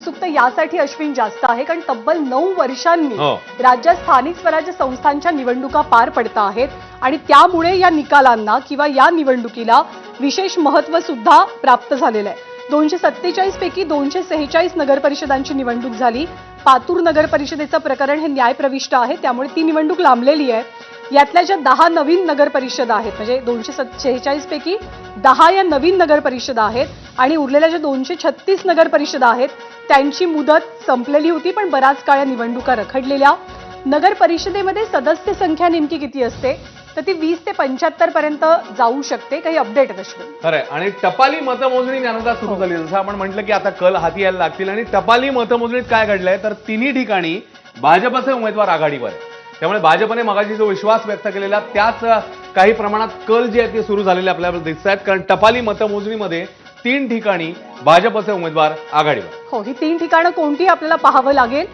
उत्सुकता यासाठी अश्विन जास्त आहे कारण तब्बल 9 वर्षांनी हो. राज्यात स्थानिक स्वराज्य संस्थांच्या निवडणुका पार पडता आहेत आणि त्यामुळे या निकालांना किंवा या निवडणुकीला विशेष महत्त्व सुद्धा प्राप्त झालेलं आहे. 247 पैकी 246 नगर परिषदांची निवडणूक झाली. पातूर नगर परिषदेचं प्रकरण हे न्यायप्रविष्ट आहे, त्यामुळे ती निवडणूक लांबलेली आहे. यातल्या ज्या 10 नवीन नगर परिषदा आहेत, म्हणजे 246 पैकी 10 या नवीन नगर परिषदा आहेत आणि उरलेल्या ज्या 236 नगर परिषदा आहेत त्यांची मुदत संपलेली होती, पण बराच काळ या निवडणुका रखडलेल्या. नगर परिषदेमध्ये सदस्य संख्या नेमकी किती असते तर ती 20 ते 75 पर्यंत जाऊ शकते. काही अपडेट अश्विन? खरंय. आणि टपाली मतमोजणी ज्ञानदा सुरू झाली. जसं आपण म्हटलं की आता कल हाती यायला लागतील आणि टपाली मतमोजणीत काय घडलंय तर तिन्ही ठिकाणी भाजपचे उमेदवार आघाडीवर आहेत. त्यामुळे भाजपने मगाशी जो विश्वास व्यक्त केलेला त्याच काही प्रमाणात कल जे आहेत ते सुरू झालेले आपल्याला दिसत आहेत. कारण टपाली मतमोजणीमध्ये 3 ठिकाणी भाजपचे उमेदवार आघाडीवर. हो, ही 3 ठिकाणं कोणती आपल्याला पाहावं लागेल.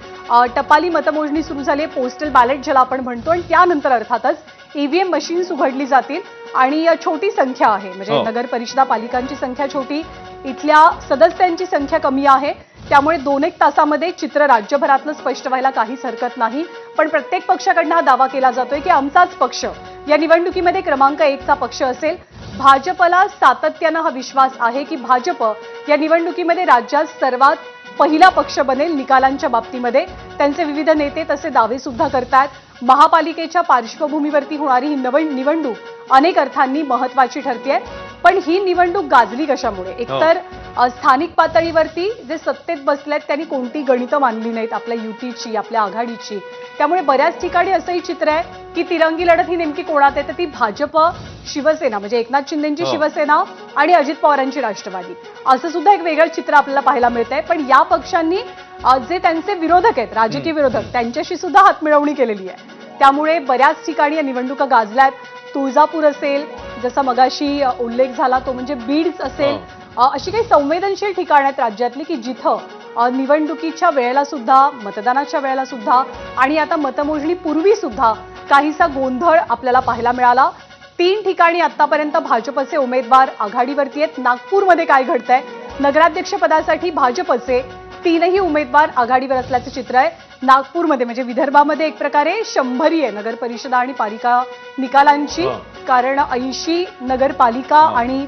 टपाली मतमोजणी सुरू झाली आहे, पोस्टल बॅलेट ज्याला आपण म्हणतो, आणि त्यानंतर अर्थातच ईव्हीएम मशीन्स उघडली जातील आणि छोटी संख्या आहे, म्हणजे नगर परिषदा पालिकांची संख्या छोटी, इथल्या सदस्यांची संख्या कमी आहे. त्यामुळे 2-1 तासामध्ये चित्र राज्यभरातलं स्पष्ट व्हायला काहीच हरकत नाही. पण प्रत्येक पक्षाकडनं हा दावा केला जातोय की आमचाच पक्ष या निवडणुकीमध्ये क्रमांक 1चा पक्ष असेल. भाजपला सातत्यानं हा विश्वास आहे की भाजप या निवडणुकीमध्ये राज्यात सर्वात पहिला पक्ष बनेल. निकालांच्या बाबतीमध्ये त्यांचे विविध नेते तसे दावे सुद्धा करतात. महापालिकेच्या पार्श्वभूमीवरती होणारी ही निवडणूक अनेक अर्थांनी महत्वाची ठरतेय. पण ही निवडणूक गाजली कशामुळे? एकतर स्थानिक पातळीवरती जे सत्तेत बसलेत त्यांनी कोणती गणितं मानली नाहीत आपल्या युतीची, आपल्या आघाडीची. त्यामुळे बऱ्याच ठिकाणी असंही चित्र आहे की तिरंगी लढत ही नेमकी कोणात आहे तर ती भाजप शिवसेना, म्हणजे एकनाथ शिंदेची शिवसेना आणि अजित पवारांची राष्ट्रवादी, असं सुद्धा एक वेगळं चित्र आपल्याला पाहायला मिळतंय. पण या पक्षांनी जे त्यांचे विरोधक आहेत, राजकीय विरोधक, त्यांच्याशी सुद्धा हातमिळवणी केलेली आहे. त्यामुळे बऱ्याच ठिकाणी या निवडणुका गाजल्यात. तुळजापूर असेल, जसा मगाशी उल्लेख झाला तो म्हणजे बीड असेल, अशी काही संवेदनशील ठिकाणं आहेत राज्यातली की जिथं निवडणुकीच्या वेळेला सुद्धा, मतदानाच्या वेळेला सुद्धा आणि आता मतमोजणी पूर्वी सुद्धा काहीसा गोंधळ आपल्याला पाहायला मिळाला. 3 ठिकाणी आतापर्यंत भाजपचे उमेदवार आघाडीवरती आहेत. नागपूरमध्ये काय घडतंय? नगराध्यक्षपदासाठी भाजपचे 3ही उमेदवार आघाडीवर असल्याचं चित्र आहे. नागपूरमध्ये म्हणजे विदर्भामध्ये एक प्रकारे 100 आहे नगर परिषदा आणि पालिका निकालांची, कारण 80 नगरपालिका आणि